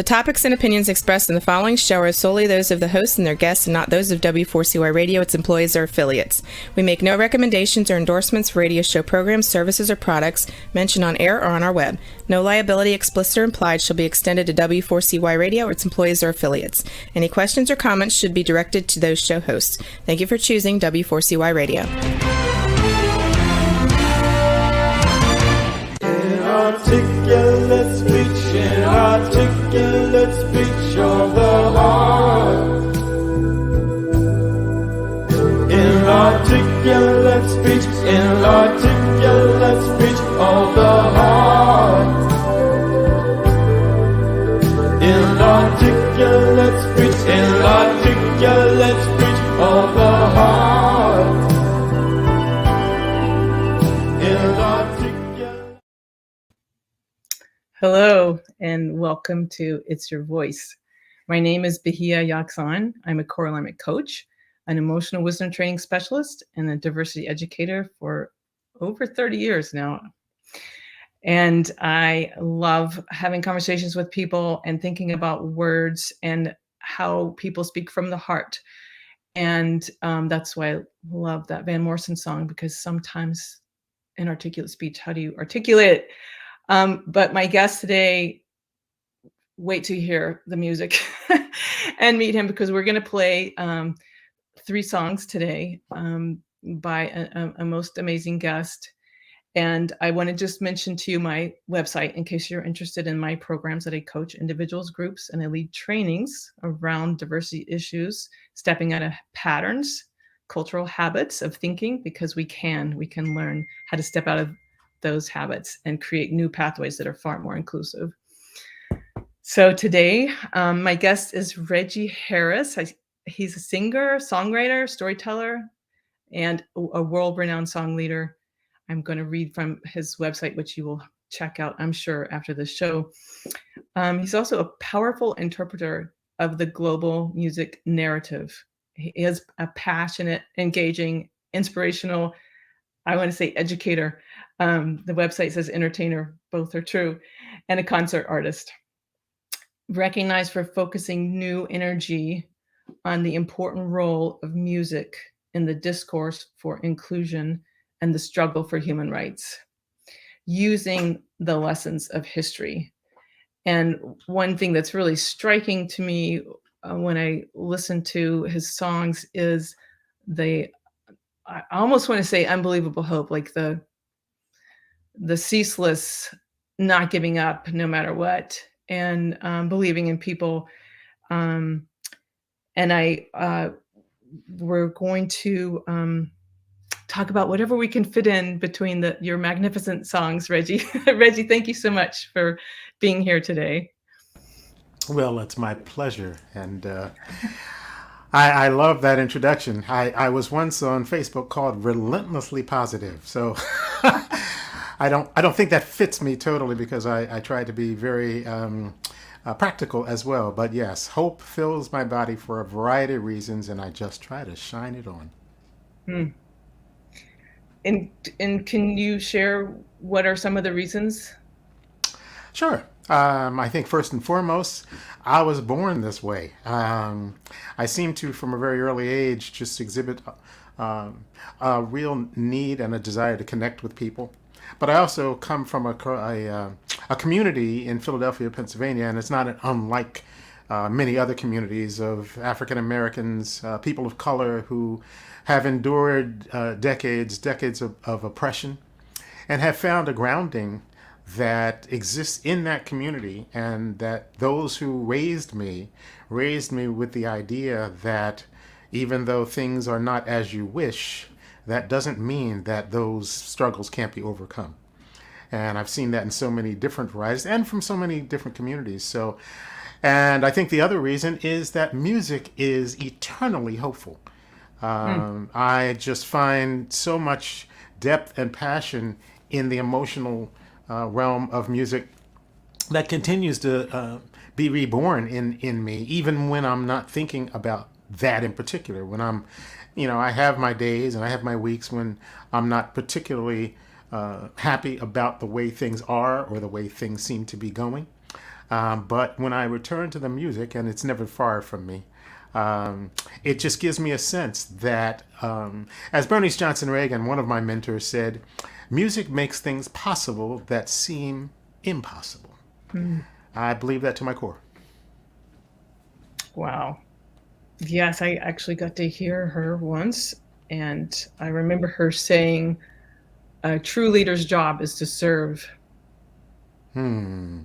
topics and opinions expressed in the following show are solely those of the hosts and their guests and not those of W4CY Radio, its employees, or affiliates. We make no recommendations or endorsements for radio show programs, services, or products mentioned on air or on our web. No liability, explicit or implied, shall be extended to W4CY Radio or its employees or affiliates. Any questions or comments should be directed to those show hosts. Thank you for choosing W4CY Radio. Inarticulate speech, inarticulate speech of the heart. Inarticulate speech, inarticulate speech of the heart. Inarticulate speech, inarticulate speech of the heart. Hello, and welcome to It's Your Voice. My name is Bahia Yaksan. I'm a core alignment coach, an emotional wisdom training specialist, and a diversity educator for over 30 years now. And I love having conversations with people and thinking about words and how people speak from the heart. And that's why I love that Van Morrison song, because sometimes inarticulate speech, how do you articulate it? But my guest today, wait till you hear the music and meet him, because we're going to play 3 songs today by a most amazing guest. And I want to just mention to you my website in case you're interested in my programs that I coach individuals, groups, and I lead trainings around diversity issues, stepping out of patterns, cultural habits of thinking, because we can learn how to step out of those habits and create new pathways that are far more inclusive. So today, my guest is Reggie Harris. He's a singer, songwriter, storyteller, and a world-renowned song leader. I'm going to read from his website, which you will check out, I'm sure, after the show. He's also a powerful interpreter of the global music narrative. He is a passionate, engaging, inspirational, I want to say educator. The website says entertainer, both are true, and a concert artist. Recognized for focusing new energy on the important role of music in the discourse for inclusion and the struggle for human rights, using the lessons of history. And one thing that's really striking to me when I listen to his songs is I almost want to say unbelievable hope, like the ceaseless not giving up no matter what, and believing in people. And we're going to talk about whatever we can fit in between your magnificent songs, Reggie. Reggie, thank you so much for being here today. Well, it's my pleasure. And I love that introduction. I was once on Facebook called Relentlessly Positive. So I don't think that fits me totally, because I try to be very practical as well. But yes, hope fills my body for a variety of reasons, and I just try to shine it on. And can you share what are some of the reasons? Sure. I think first and foremost, I was born this way. I seem to, from a very early age, just exhibit a real need and a desire to connect with people. But I also come from a community in Philadelphia, Pennsylvania, and it's not unlike many other communities of African Americans, people of color who have endured decades of oppression and have found a grounding that exists in that community, and that those who raised me with the idea that even though things are not as you wish, that doesn't mean that those struggles can't be overcome. And I've seen that in so many different varieties and from so many different communities. So, and I think the other reason is that music is eternally hopeful. I just find so much depth and passion in the emotional realm of music that continues to be reborn in me, even when I'm not thinking about that in particular. When I'm, I have my days and I have my weeks when I'm not particularly happy about the way things are or the way things seem to be going. But when I return to the music, and it's never far from me, it just gives me a sense that, as Bernice Johnson Reagan, one of my mentors, said, music makes things possible that seem impossible. I believe that to my core. Wow. Yes, I actually got to hear her once, and I remember her saying, a true leader's job is to serve. Yeah,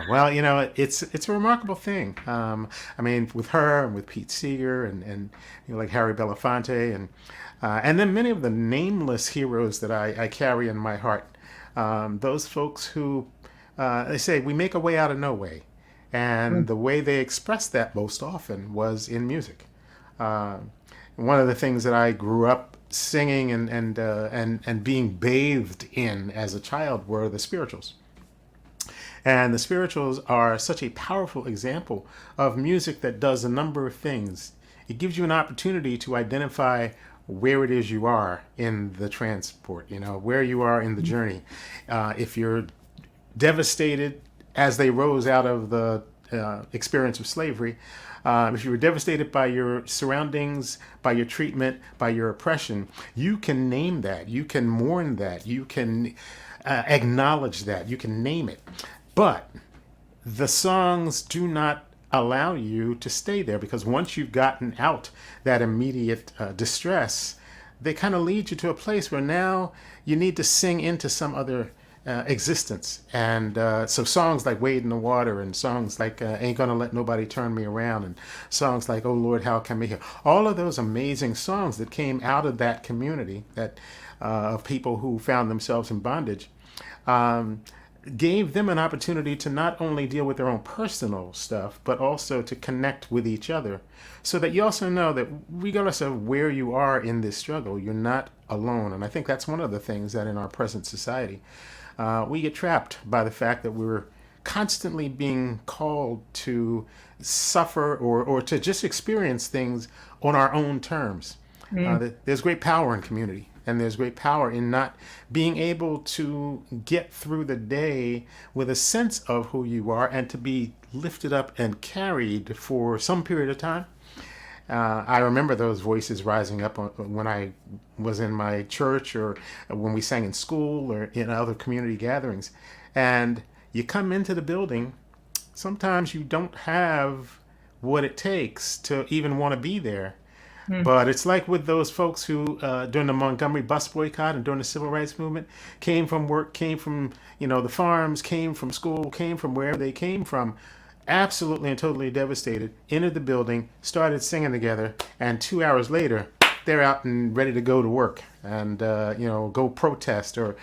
well, it's a remarkable thing. I mean, with her and with Pete Seeger and like Harry Belafonte and then many of the nameless heroes that I carry in my heart. Those folks who they say we make a way out of no way, and the way they expressed that most often was in music. Uh, One of the things that I grew up singing and being bathed in as a child were the spirituals. And the spirituals are such a powerful example of music that does a number of things. It gives you an opportunity to identify where it is you are in the transport, where you are in the journey. If you're devastated as they rose out of the experience of slavery, if you were devastated by your surroundings, by your treatment, by your oppression, you can name that. You can mourn that. You can acknowledge that. You can name it. But the songs do not allow you to stay there, because once you've gotten out that immediate distress, they kind of lead you to a place where now you need to sing into some other existence. And so songs like Wade in the Water, and songs like Ain't Gonna Let Nobody Turn Me Around, and songs like Oh Lord, How Come Me Here, all of those amazing songs that came out of that community that of people who found themselves in bondage, gave them an opportunity to not only deal with their own personal stuff, but also to connect with each other, so that you also know that regardless of where you are in this struggle, you're not alone. And I think that's one of the things that in our present society, we get trapped by the fact that we're constantly being called to suffer or to just experience things on our own terms. There's great power in community. And there's great power in not being able to get through the day with a sense of who you are and to be lifted up and carried for some period of time. I remember those voices rising up when I was in my church, or when we sang in school, or in other community gatherings. And you come into the building, sometimes you don't have what it takes to even want to be there. But it's like with those folks who, during the Montgomery bus boycott and during the civil rights movement, came from work, came from, the farms, came from school, came from wherever they came from, absolutely and totally devastated, entered the building, started singing together, and 2 hours later, they're out and ready to go to work and, go protest or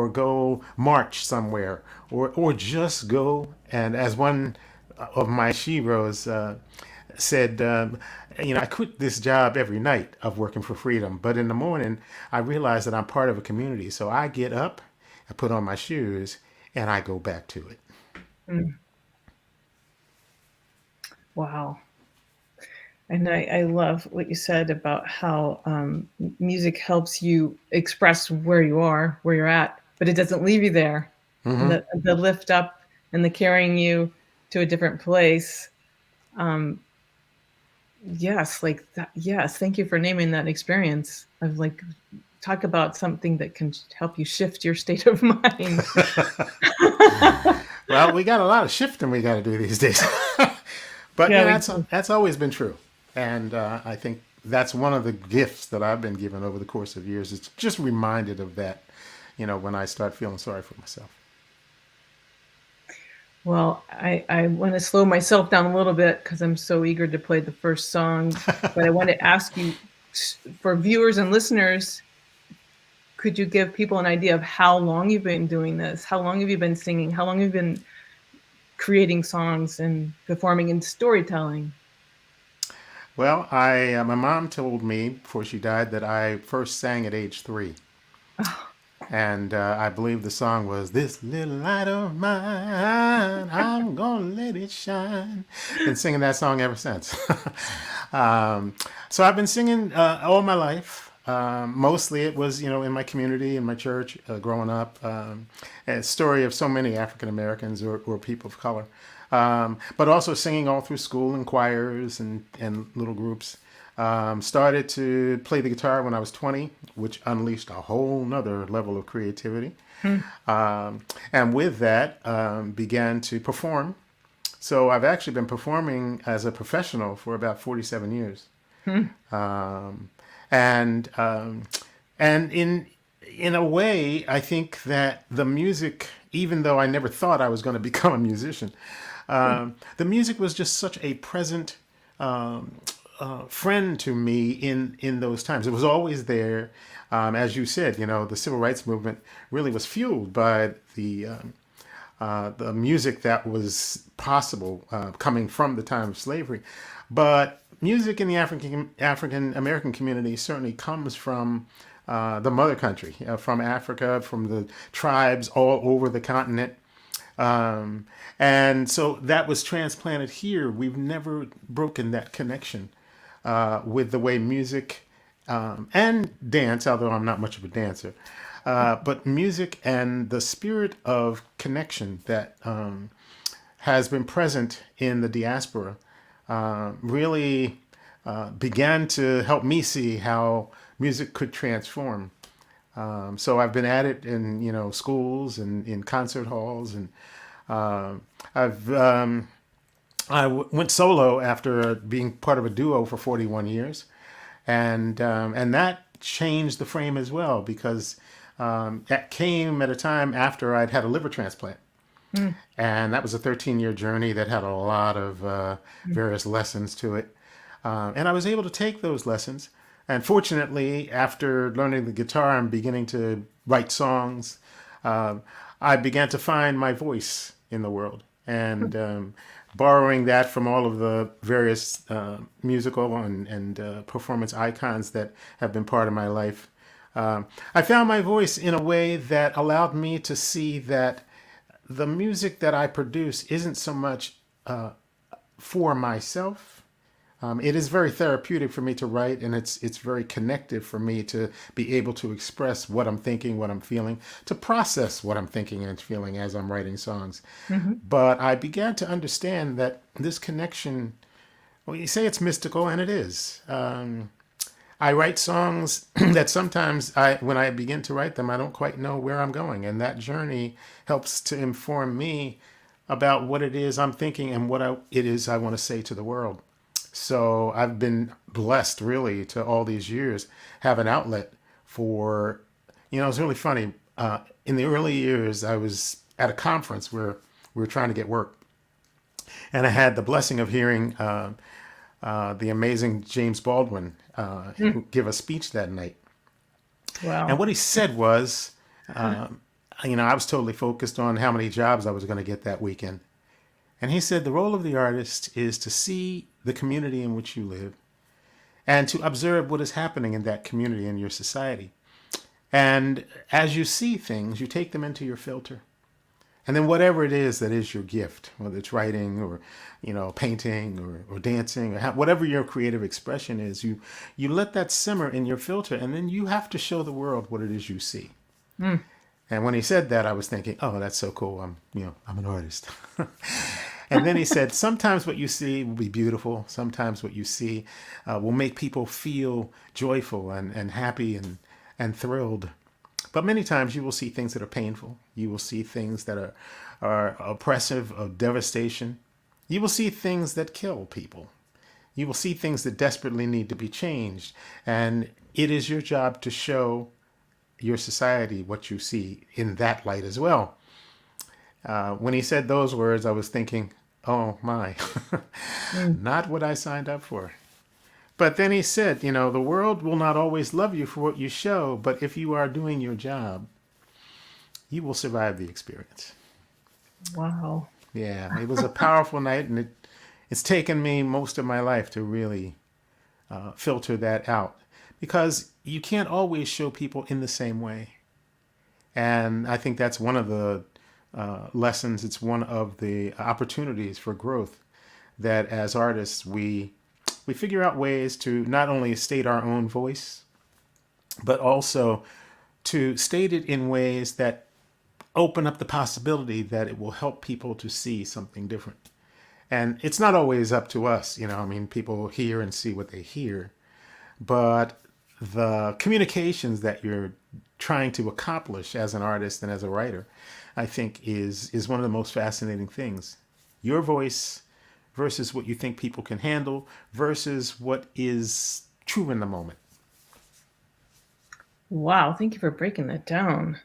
go march somewhere, or just go. And as one of my sheroes said, I quit this job every night of working for freedom, but in the morning I realize that I'm part of a community. So I get up, I put on my shoes, and I go back to it. Wow. And I love what you said about how music helps you express where you are, where you're at, but it doesn't leave you there. And the lift up and the carrying you to a different place. Yes, like that. Yes, thank you for naming that experience of talk about something that can help you shift your state of mind. Well, we got a lot of shifting we got to do these days. But Yeah, that's always been true. And I think that's one of the gifts that I've been given over the course of years. It's just reminded of that, when I start feeling sorry for myself. Well, I want to slow myself down a little bit because I'm so eager to play the first song. But I want to ask you, for viewers and listeners, could you give people an idea of how long you've been doing this? How long have you been singing? How long have you been creating songs and performing and storytelling? Well, my mom told me before she died that I first sang at age 3. And I believe the song was "This Little Light of Mine, I'm Gonna Let It Shine." Been singing that song ever since. So I've been singing all my life. Mostly it was, in my community, in my church, growing up. A story of so many African Americans or people of color. But also singing all through school in choirs and little groups. Started to play the guitar when I was 20, which unleashed a whole nother level of creativity. And with that, began to perform. So I've actually been performing as a professional for about 47 years. And in a way, I think that the music, even though I never thought I was going to become a musician, the music was just such a present friend to me in those times. It was always there. As you said, the civil rights movement really was fueled by the music that was possible coming from the time of slavery. But music in the African American community certainly comes from the mother country, from Africa, from the tribes all over the continent. And so that was transplanted here. We've never broken that connection with the way music and dance, although I'm not much of a dancer, but music and the spirit of connection that has been present in the diaspora really began to help me see how music could transform. So I've been at it in schools and in concert halls, and I went solo after being part of a duo for 41 years, and that changed the frame as well, because that came at a time after I'd had a liver transplant. And that was a 13-year journey that had a lot of various lessons to it. And I was able to take those lessons. And fortunately, after learning the guitar and beginning to write songs, I began to find my voice in the world. And borrowing that from all of the various musical and performance icons that have been part of my life, I found my voice in a way that allowed me to see that the music that I produce isn't so much for myself. It is very therapeutic for me to write, and it's very connective for me to be able to express what I'm thinking, what I'm feeling, to process what I'm thinking and feeling as I'm writing songs. But I began to understand that this connection, well, you say it's mystical, and it is. I write songs that sometimes when I begin to write them, I don't quite know where I'm going. And that journey helps to inform me about what it is I'm thinking and what it is I want to say to the world. So I've been blessed, really, to all these years, have an outlet for, it's really funny. In the early years, I was at a conference where we were trying to get work. And I had the blessing of hearing the amazing James Baldwin give a speech that night. Wow. And what he said was, I was totally focused on how many jobs I was going to get that weekend. And he said, the role of the artist is to see the community in which you live and to observe what is happening in that community, in your society. And as you see things, you take them into your filter. And then whatever it is that is your gift, whether it's writing or, painting or dancing or whatever your creative expression is, you let that simmer in your filter, and then you have to show the world what it is you see. And when he said that, I was thinking, oh, that's so cool. I'm an artist. And then he said, sometimes what you see will be beautiful. Sometimes what you see will make people feel joyful and happy and thrilled. But many times you will see things that are painful. You will see things that are oppressive, of devastation. You will see things that kill people. You will see things that desperately need to be changed. And it is your job to show your society what you see in that light as well. When he said those words, I was thinking, oh my, not what I signed up for. But then he said, the world will not always love you for what you show, but if you are doing your job, you will survive the experience. Wow. Yeah, it was a powerful night, and it's taken me most of my life to really filter that out, because you can't always show people in the same way. And I think that's one of the lessons. It's one of the opportunities for growth, that as artists, we figure out ways to not only state our own voice, but also to state it in ways that open up the possibility that it will help people to see something different. And it's not always up to us, I mean, people hear and see what they hear, but the communications that you're trying to accomplish as an artist and as a writer, I think is one of the most fascinating things. Your voice versus what you think people can handle versus what is true in the moment. Wow, thank you for breaking that down.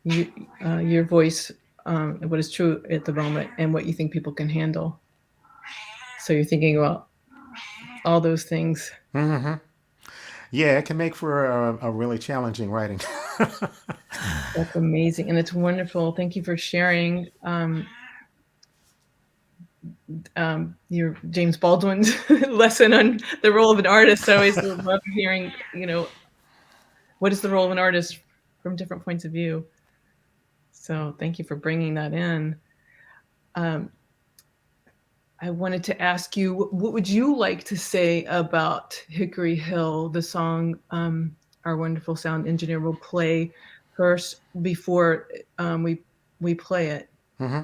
Your voice, what is true at the moment, and what you think people can handle. So you're thinking about all those things. Mm-hmm. Yeah, it can make for a really challenging writing. That's amazing, and it's wonderful. Thank you for sharing your James Baldwin's lesson on the role of an artist. I always love hearing, what is the role of an artist from different points of view. So thank you for bringing that in. I wanted to ask you, what would you like to say about Hickory Hill, the song our wonderful sound engineer will play first before we play it? Mm-hmm.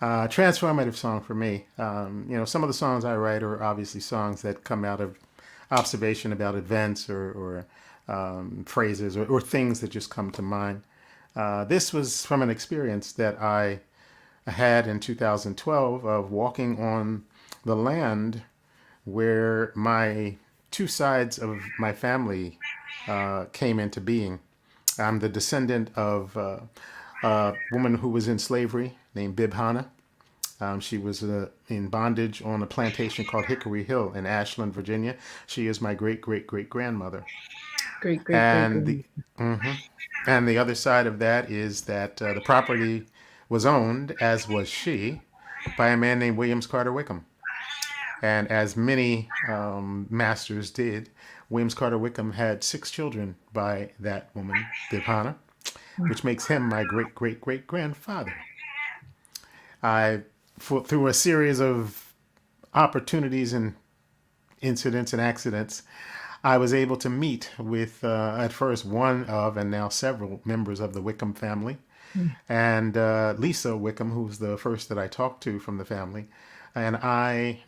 Transformative song for me. Some of the songs I write are obviously songs that come out of observation about events or phrases or things that just come to mind. This was from an experience that I had in 2012 of walking on the land where my two sides of my family came into being. I'm the descendant of a woman who was in slavery named Bib Hanna. She was in bondage on a plantation called Hickory Hill in Ashland, Virginia. She is my great-great-great-grandmother. And the other side of that is that the property was owned, as was she, by a man named Williams Carter Wickham. And as many masters did, Williams Carter Wickham had 6 children by that woman, Bib Hanna, which makes him my great-great-great-grandfather. Through a series of opportunities and incidents and accidents, I was able to meet with, at first, one of, and now several members of the Wickham family. And Lisa Wickham, who was the first that I talked to from the family. And I,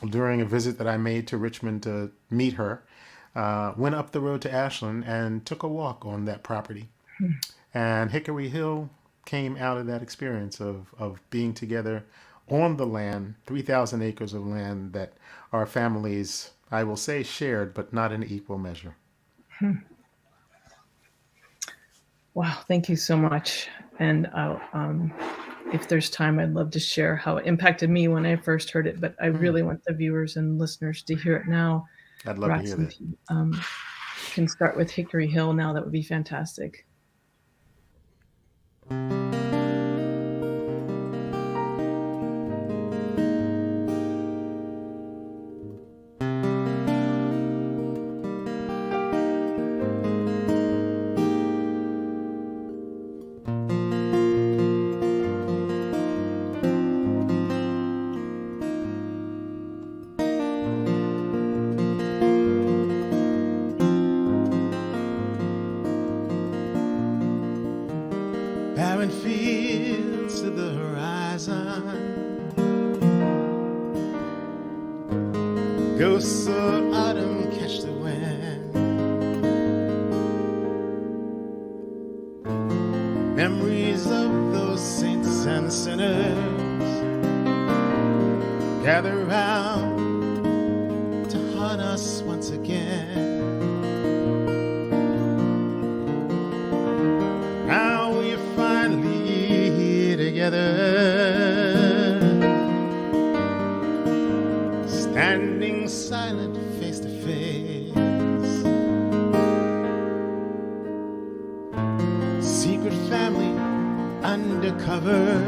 during a visit that I made to Richmond to meet her, went up the road to Ashland and took a walk on that property. And Hickory Hill came out of that experience of being together on the land, 3,000 acres of land that our families, I will say, shared, but not in equal measure. Wow, thank you so much. And if there's time, I'd love to share how it impacted me when I first heard it, but I really want the viewers and listeners to hear it now. I'd love to hear that. If you can start with Hickory Hill now, that would be fantastic. Barren fields to the horizon, ghosts of autumn catch the wind, memories of those saints and sinners gather round to haunt us once again. Now we're finally together, standing silent face to face. Secret family undercover,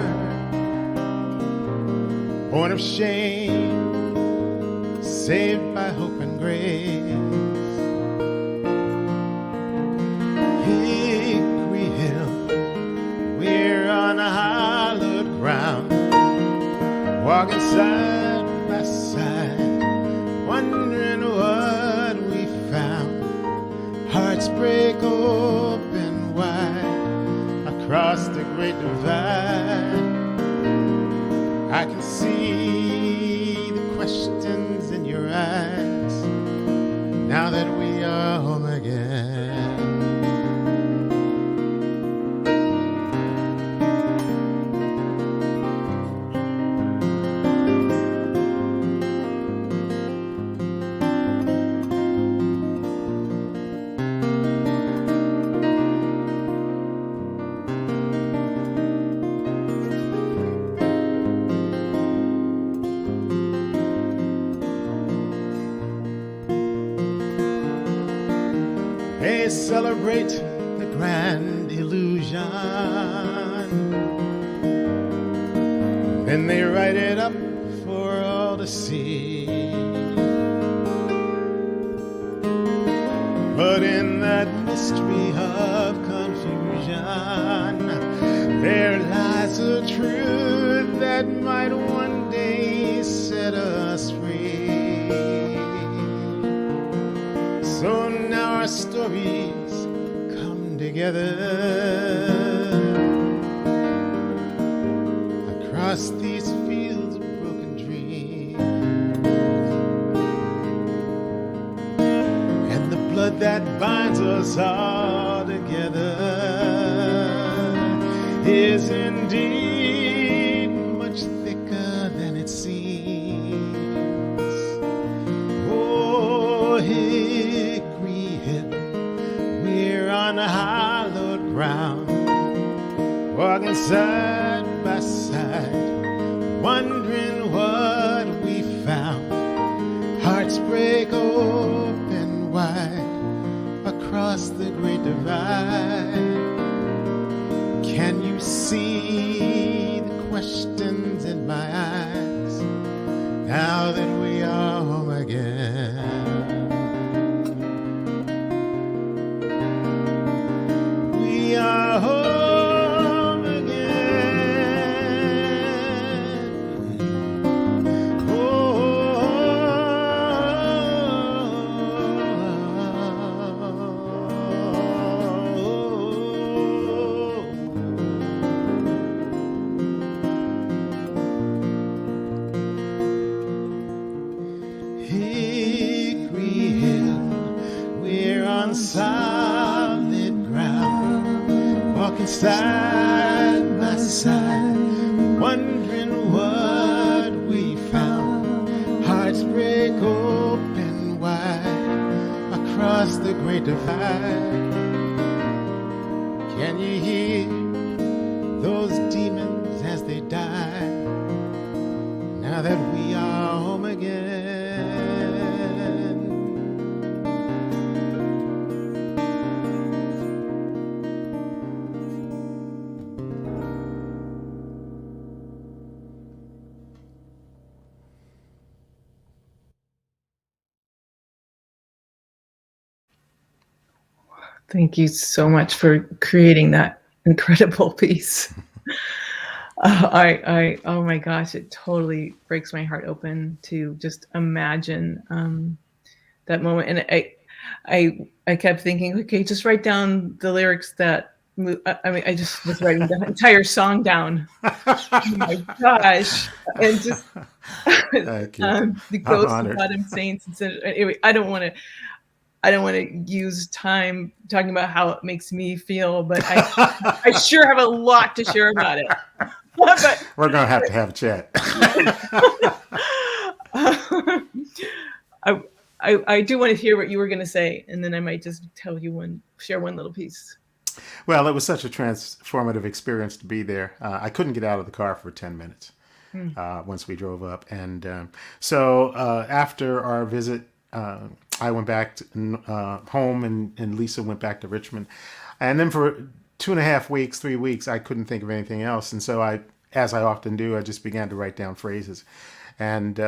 born of shame, saved by hope and grace. Hickory Hill, we're on a hallowed ground, walking side by side, wondering what we found. Hearts break open wide across the great divide. I can see the questions in your eyes now that we are home again. They celebrate the grand illusion, then they write it up for all to see. But in that mystery of confusion, there lies a truth that might one day set us free. So now our stories come together across these fields of broken dreams, and the blood that binds us all together is indeed much thicker than it seems. Oh, we're on a hallowed ground, walking side by side, wondering what we found. Hearts break open wide across the great divide. Can you see the questions in my eyes now that we are home again? We are home again. Oh, Hickory Hill, we're on solid ground, walking side by side, wondering what we found. Hearts break open wide across the great divide. Can you hear those demons as they die now that we are home again? Thank you so much for creating that incredible piece. Oh my gosh, it totally breaks my heart open to just imagine that moment. And I kept thinking, okay, just write down the lyrics that. I mean, I just was writing the entire song down. Oh my gosh! And just Thank you. the I'm ghosts of honored. Autumn Saints. And anyway, I don't want to use time talking about how it makes me feel, but I sure have a lot to share about it. But We're going to have a chat. I do want to hear what you were going to say, and then I might just share one little piece. Well, it was such a transformative experience to be there. I couldn't get out of the car for 10 minutes once we drove up. And so after our visit, I went back home, and Lisa went back to Richmond. And then for 2.5 weeks, 3 weeks, I couldn't think of anything else. And so as I often do, I just began to write down phrases. And,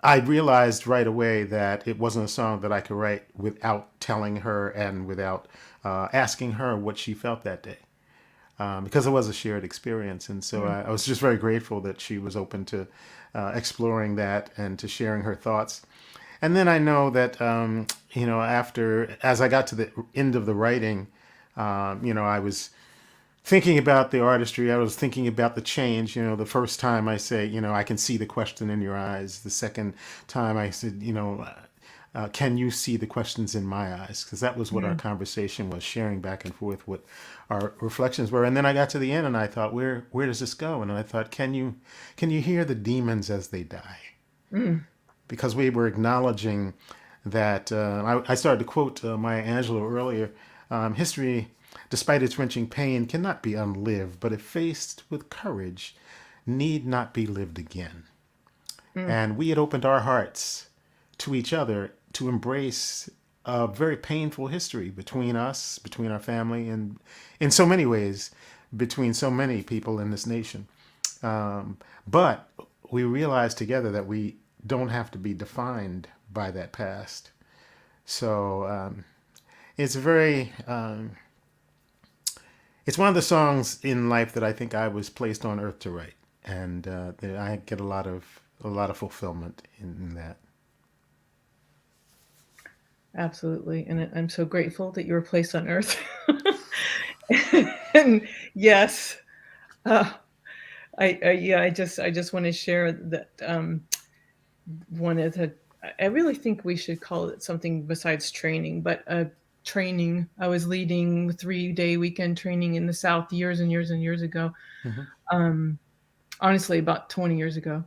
I realized right away that it wasn't a song that I could write without telling her and without asking her what she felt that day. Because it was a shared experience. And so I was just very grateful that she was open to exploring that and to sharing her thoughts. And then I know that, as I got to the end of the writing, I was thinking about the artistry. I was thinking about the change. The first time I say, I can see the question in your eyes. The second time I said, can you see the questions in my eyes? Because that was what our conversation was, sharing back and forth what our reflections were. And then I got to the end and I thought, where does this go? And I thought, can you hear the demons as they die? Because we were acknowledging that, I started to quote Maya Angelou earlier, history, despite its wrenching pain, cannot be unlived, but if faced with courage, need not be lived again. And we had opened our hearts to each other to embrace a very painful history between us, between our family, and in so many ways, between so many people in this nation. But we realized together that we don't have to be defined by that past. So it's very... it's one of the songs in life that I think I was placed on earth to write, and that I get a lot of fulfillment in that. Absolutely, and I'm so grateful that you were placed on Earth. And yes, I just want to share that one is I really think we should call it something besides training, but training. I was leading 3-day weekend training in the South years and years and years ago. Honestly, about 20 years ago,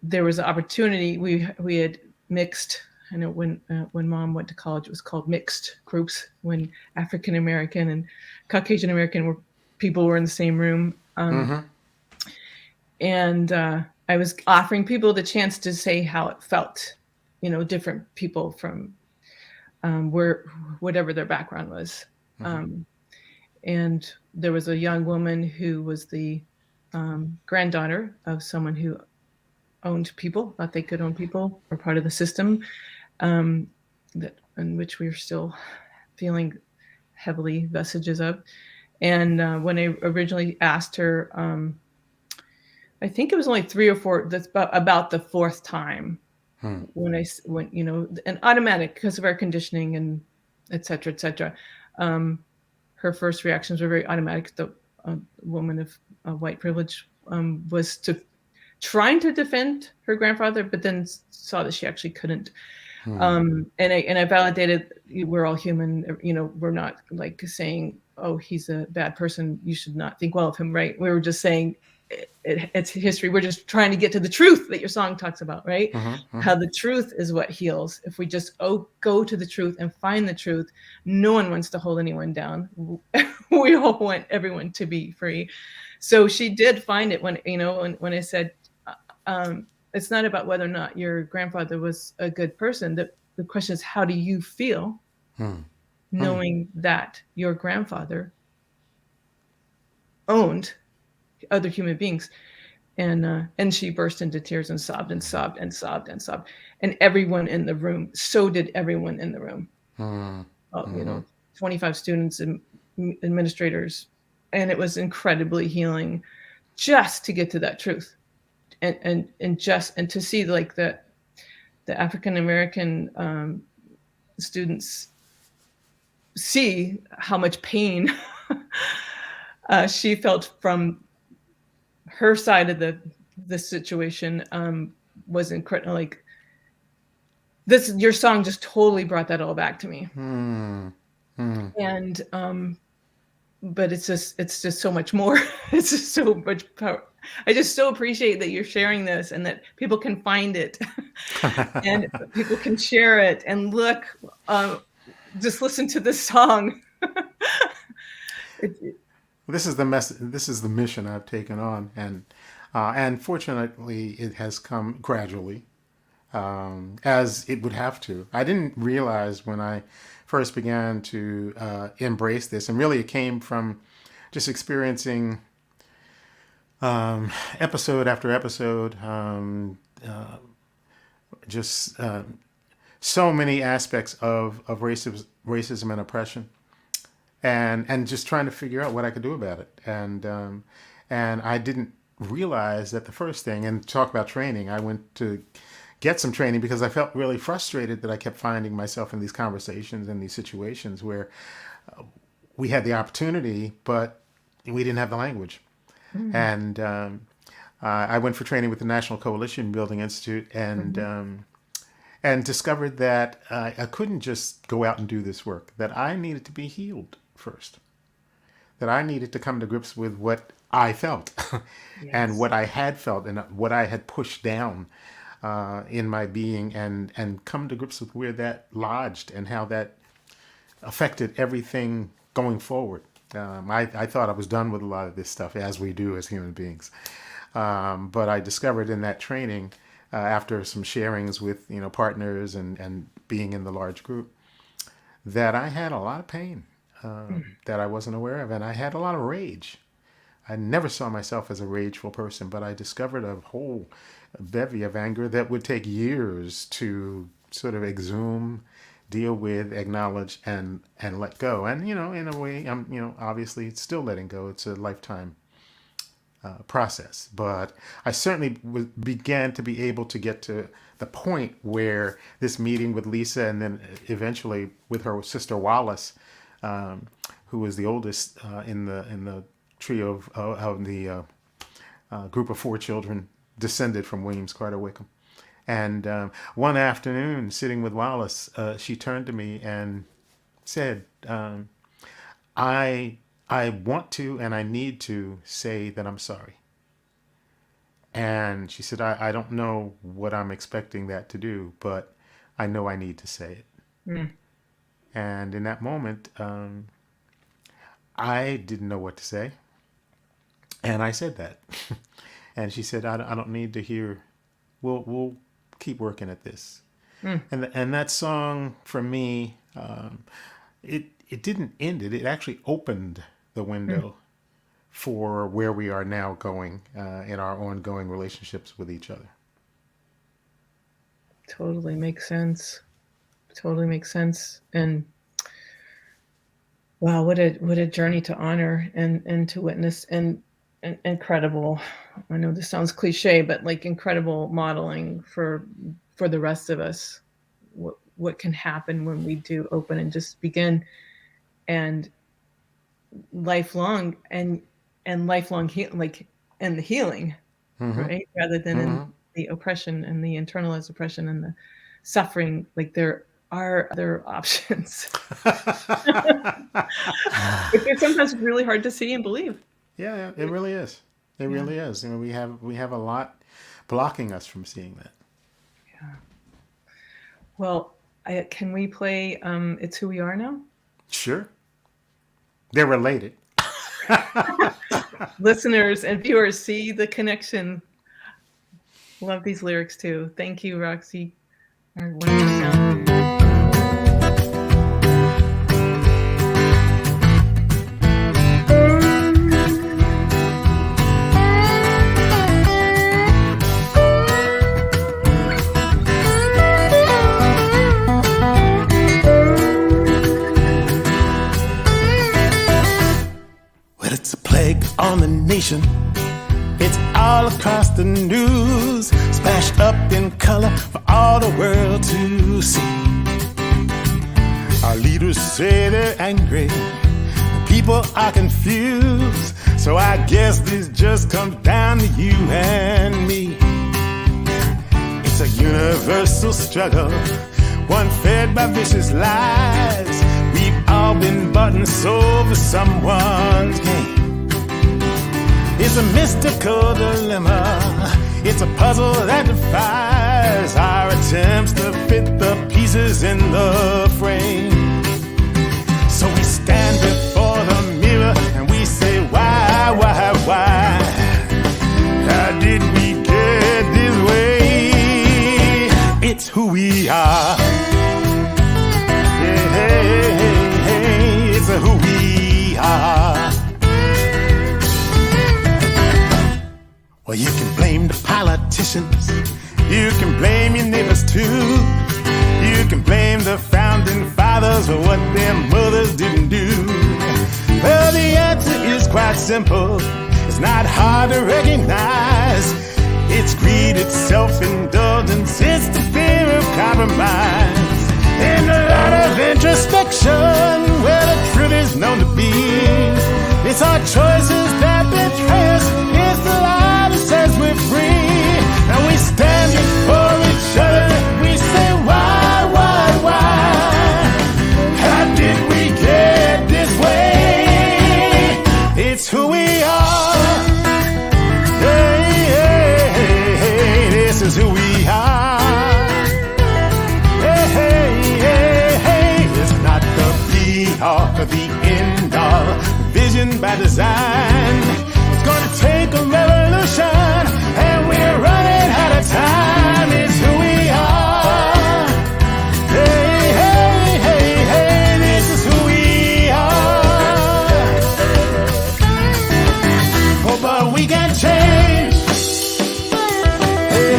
there was an opportunity. We had mixed. I know when Mom went to college, it was called mixed groups, when African American and Caucasian American people were in the same room. And I was offering people the chance to say how it felt, different people from whatever their background was. And there was a young woman who was the granddaughter of someone who owned people, thought they could own people, or part of the system. That in which we're still feeling heavily vestiges of. And when I originally asked her, I think it was only 3 or 4. That's about the 4th time when and automatic because of our conditioning and et cetera, et cetera. Her first reactions were very automatic. The woman of white privilege was trying to defend her grandfather, but then saw that she actually couldn't. And I validated, we're all human, we're not like saying, oh, he's a bad person, you should not think well of him, right? We were just saying it's history. We're just trying to get to the truth that your song talks about, right? How the truth is what heals. If we just go to the truth and find the truth, no one wants to hold anyone down. We all want everyone to be free. So she did find it when I said, it's not about whether or not your grandfather was a good person. The question is, how do you feel knowing that your grandfather owned other human beings? And she burst into tears and sobbed and sobbed and sobbed and sobbed. And everyone in the room, so did everyone in the room. 25 students and administrators. And it was incredibly healing just to get to that truth. And to see like the African American students see how much pain she felt from her side of the situation was incredible. Like your song just totally brought that all back to me. And but it's just so much more. It's just so much power. I just so appreciate that you're sharing this and that people can find it and people can share it and look, just listen to this song. This is the mission I've taken on, and fortunately it has come gradually, as it would have to. I didn't realize when I first began to embrace this, and really it came from just experiencing episode after episode, so many aspects of racism and oppression, and just trying to figure out what I could do about it. And I didn't realize that the first thing, and talk about training, I went to get some training because I felt really frustrated that I kept finding myself in these conversations and these situations where we had the opportunity, but we didn't have the language. And I went for training with the National Coalition Building Institute and discovered that I couldn't just go out and do this work, that I needed to be healed first, that I needed to come to grips with what I felt and what I had felt and what I had pushed down in my being and come to grips with where that lodged and how that affected everything going forward. I thought I was done with a lot of this stuff, as we do as human beings. But I discovered in that training, after some sharings with partners and being in the large group, that I had a lot of pain that I wasn't aware of, and I had a lot of rage. I never saw myself as a rageful person, but I discovered a whole bevy of anger that would take years to sort of exhume, deal with, acknowledge, and let go. And in a way, I'm obviously still letting go. It's a lifetime process, but I certainly began to be able to get to the point where this meeting with Lisa, and then eventually with her sister Wallace, who was the oldest in the trio of the group of 4 children descended from Williams Carter Wickham. And one afternoon, sitting with Wallace, she turned to me and said, I want to and I need to say that I'm sorry. And she said, I don't know what I'm expecting that to do, but I know I need to say it. And in that moment, I didn't know what to say. And I said that. And she said, I don't need to hear, we'll keep working at this. And that song, for me, it didn't end it. It actually opened the window for where we are now going in our ongoing relationships with each other. Totally makes sense. Totally makes sense. And wow, what a journey to honor and to witness, and incredible. I know this sounds cliche, but like incredible modeling for the rest of us. What can happen when we do open and just begin, and lifelong and lifelong and the healing, right? Rather than in the oppression and the internalized oppression and the suffering. Like there are other options. But they're sometimes really hard to see and believe. Yeah, it really is. It really is. We have a lot blocking us from seeing that. Yeah. Well, can we play It's Who We Are now? Sure. They're related. Listeners and viewers see the connection. Love these lyrics too. Thank you, Roxy. Our wonderful sound. On the nation, it's all across the news, splashed up in color for all the world to see. Our leaders say they're angry, people are confused, so I guess this just comes down to you and me. It's a universal struggle, one fed by vicious lies. We've all been bought and sold for someone's gain. It's a mystical dilemma. It's a puzzle that defies our attempts to fit the pieces in the frame. So we stand before the mirror and we say, why? How did we get this way? It's who we are. It's who we are. Well, you can blame the politicians, you can blame your neighbors too, you can blame the founding fathers for what their mothers didn't do. Well, the answer is quite simple, it's not hard to recognize. It's greed, it's self-indulgence, it's the fear of compromise. And a lot of introspection where the truth is known to be. It's our choices that betray us. It's the lie that says we're free. And we stand before each other. We say, why? How did we get this way? It's who we are. Hey, this is who we are. Hey, it's not the be-all or the end-all. Vision by design. It's gonna take a revolution, and we're running out of time. It's who we are. Hey, this is who we are. Oh, but we can change. Hey,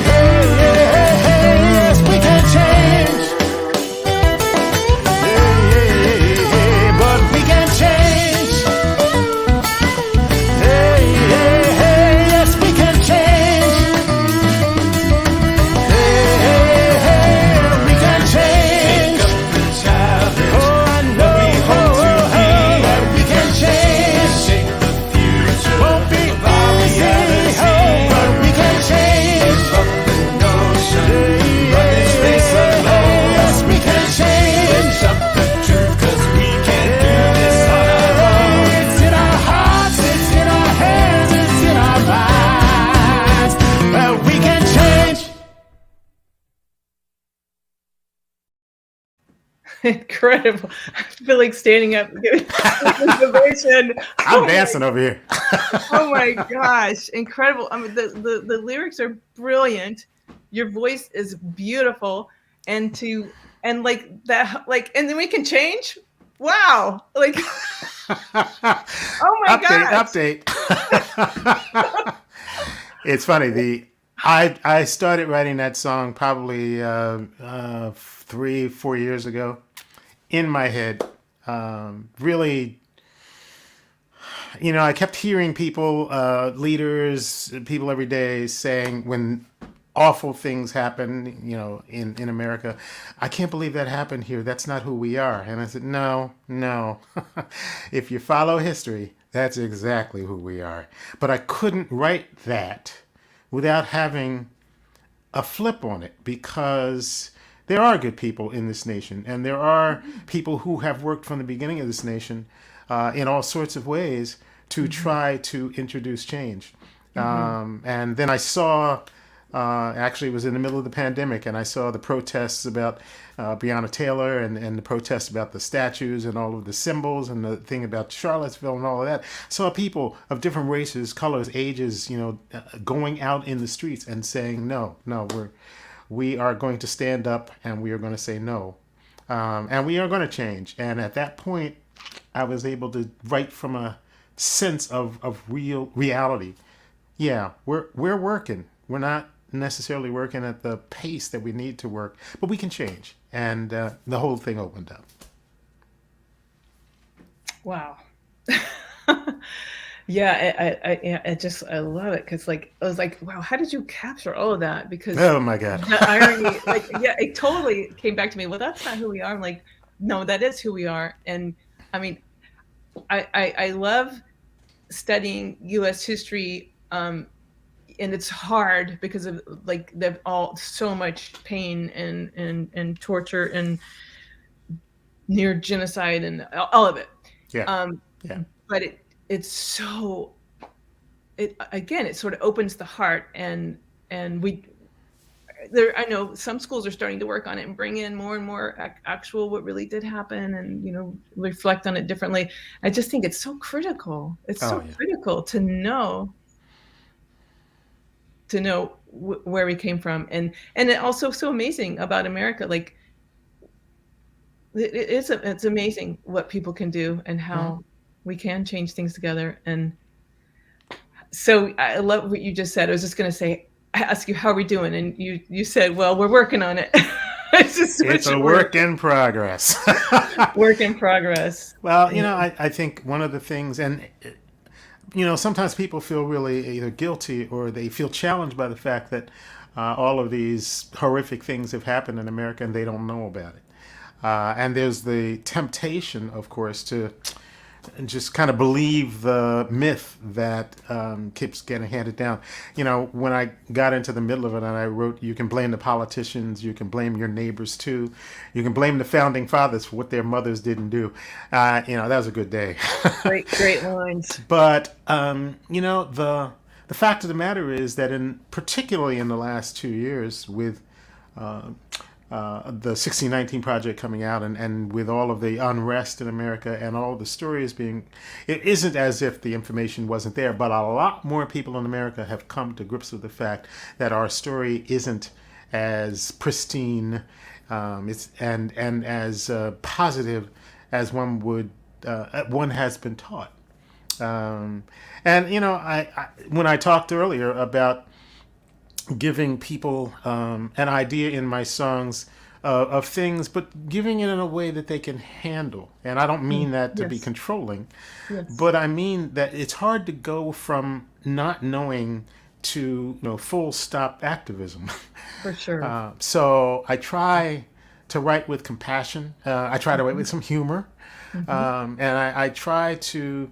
yes, we can change. But we can change. Hey, yes, we can change. Hey, we can change. Oh, I know. But we can change. Won't be easy, but we can change. Yes, we can change. It's in our hearts, it's in our hands, it's in our minds. But we can change. Incredible. I feel like standing up and giving motivation. I'm dancing over here. Oh my gosh, incredible. I mean, the lyrics are brilliant. Your voice is beautiful. And like that, like, and then we can change. Wow. Like, oh my gosh. Update. It's funny. I started writing that song probably 3-4 years ago in my head. Really, I kept hearing people, leaders, people every day saying when awful things happen, in America, I can't believe that happened here. That's not who we are. And I said, no. If you follow history, that's exactly who we are. But I couldn't write that without having a flip on it, because there are good people in this nation, and there are people who have worked from the beginning of this nation in all sorts of ways to try to introduce change. And then I saw, actually it was in the middle of the pandemic, and I saw the protests about Breonna Taylor and the protests about the statues and all of the symbols and the thing about Charlottesville and all of that. Saw people of different races, colors, ages, going out in the streets and saying, no, we are going to stand up and we are going to say no. And we are going to change. And at that point, I was able to write from a sense of real reality. Yeah, we're working. We're not necessarily working at the pace that we need to work, but we can change. And the whole thing opened up. Wow. Yeah, I love it, because I was like, wow, how did you capture all of that? Because Oh my God. the irony, it totally came back to me. Well, that's not who we are. I'm like, no, that is who we are. And I mean, I love studying U.S. history, and it's hard because of they've all so much pain and torture and near genocide and all of it. Yeah. But it sort of opens the heart, and I know some schools are starting to work on it and bring in more and more actual what really did happen, and reflect on it differently. I just think it's so critical. It's critical to know where we came from, and it also so amazing about America. Like it's amazing what people can do and how we can change things together. And so I love what you just said. I was just going to ask you, how are we doing? And you said, well, we're working on it. It's a work in progress. Work in progress. Well, I think one of the things, and sometimes people feel really either guilty or they feel challenged by the fact that all of these horrific things have happened in America and they don't know about it. And there's the temptation, of course, to just kind of believe the myth that keeps getting handed down. When I got into the middle of it and I wrote, you can blame the politicians, you can blame your neighbors too, you can blame the founding fathers for what their mothers didn't do. That was a good day. Great lines. But, the fact of the matter is that particularly in the last 2 years with the 1619 Project coming out and with all of the unrest in America and all the stories it isn't as if the information wasn't there, but a lot more people in America have come to grips with the fact that our story isn't as pristine and as positive as one has been taught. When I talked earlier about giving people an idea in my songs of things, but giving it in a way that they can handle. And I don't mean that to be controlling, but I mean that it's hard to go from not knowing to full stop activism. For sure. So I try to write with compassion. I try to write with some humor, and I try to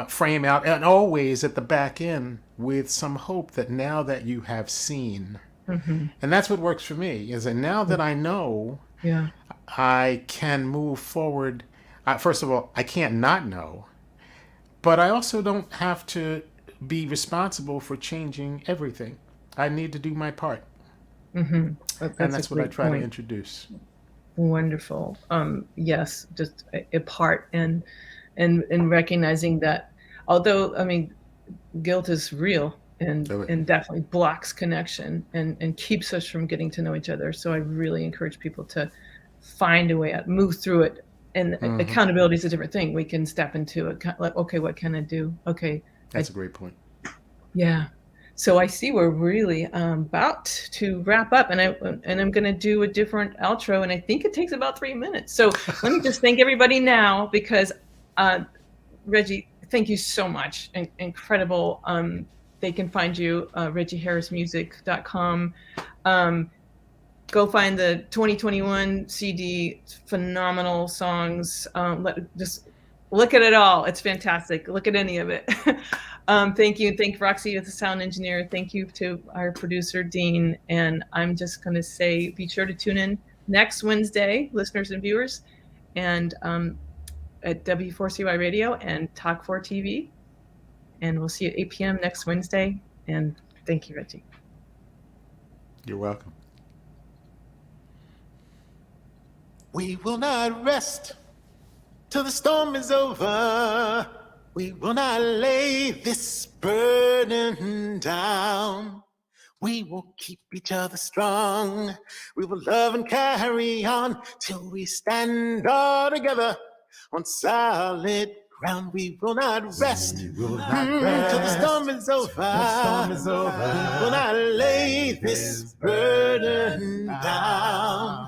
frame out, and always at the back end with some hope that now that you have seen, and that's what works for me, is that now that I know, I can move forward. First of all, I can't not know, but I also don't have to be responsible for changing everything. I need to do my part. And that's what I try to introduce. Wonderful. Yes, just a part, and recognizing that although guilt is real and definitely blocks connection and keeps us from getting to know each other. So I really encourage people to find a way out, move through it. And accountability is a different thing. We can step into it. Like, okay, what can I do? Okay. That's a great point. Yeah. So I see we're really about to wrap up, and I'm going to do a different outro, and I think it takes about 3 minutes. So let me just thank everybody now, because Reggie, thank you so much. Incredible. They can find you, reggieharrismusic.com. Go find the 2021 CD, phenomenal songs. Just look at it all. It's fantastic. Look at any of it. Thank you. Thank Roxy, the sound engineer. Thank you to our producer, Dean. And I'm just going to say, be sure to tune in next Wednesday, listeners and viewers, and at W4CY Radio and Talk 4 TV. And we'll see you at 8 p.m. next Wednesday. And thank you, Reggie. You're welcome. We will not rest till the storm is over. We will not lay this burden down. We will keep each other strong. We will love and carry on till we stand all together on solid ground. We will not rest till the storm is over. We will not lay this burden down.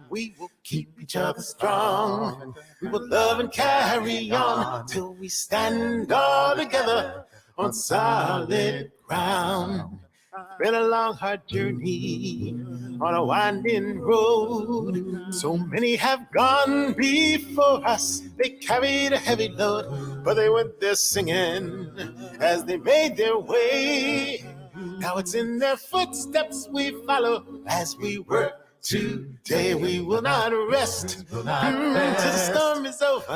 We will keep each other strong. We will love and carry on till we stand all together on solid ground. Been a long, hard journey on a winding road. So many have gone before us. They carried a heavy load, but they went there singing as they made their way. Now it's in their footsteps we follow as we work. Today we will not rest till the storm is over.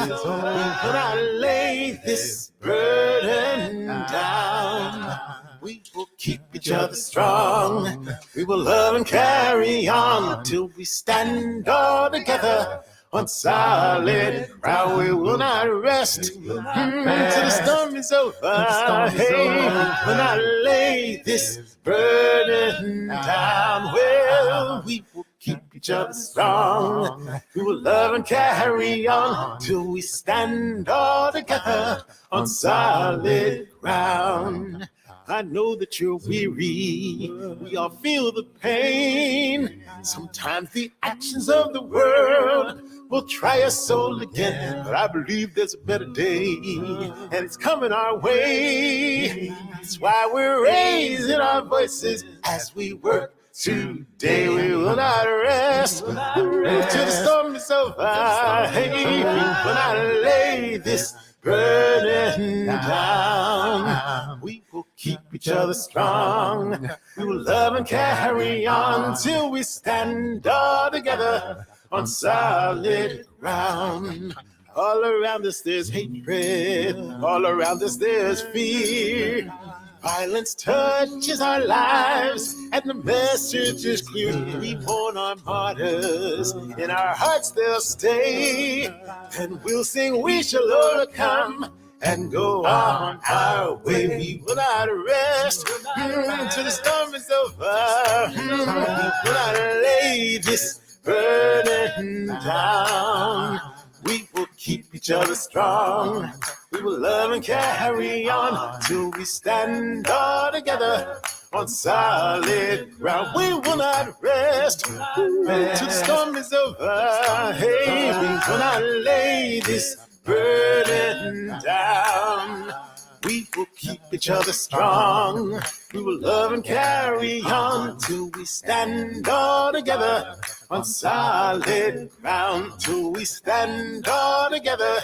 We will not lay this burden down. We will keep each other strong. We will love and carry on till we stand all together on solid ground. We will not rest till the storm is over. Hey, we will not lay this burden down. Well, we will keep each other strong. We will love and carry on till we stand all together on solid ground. I know that you're weary. We all feel the pain. Sometimes the actions of the world will try us soul again. But I believe there's a better day, and it's coming our way. That's why we're raising our voices as we work. Today we will not rest till the storm is over. Hey, we will not lay this burden down. We will keep each other strong. We will love and carry on till we stand all together on solid ground. All around us there's hatred. All around us there's fear. Violence touches our lives, and the message is clear. We mourn our martyrs, in our hearts they'll stay. And we'll sing, we shall overcome, and go on our way. We will not rest till the storm is over. We will not lay this burden down. We will keep each other strong. We will love and carry on till we stand all together on solid ground. We will not rest till the storm is over. Hey, we will not lay this burden down. We will keep each other strong. We will love and carry on till we stand all together on solid ground. Till we stand all together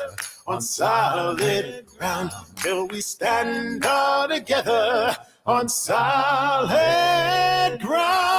on solid ground. Till we stand all together on solid ground.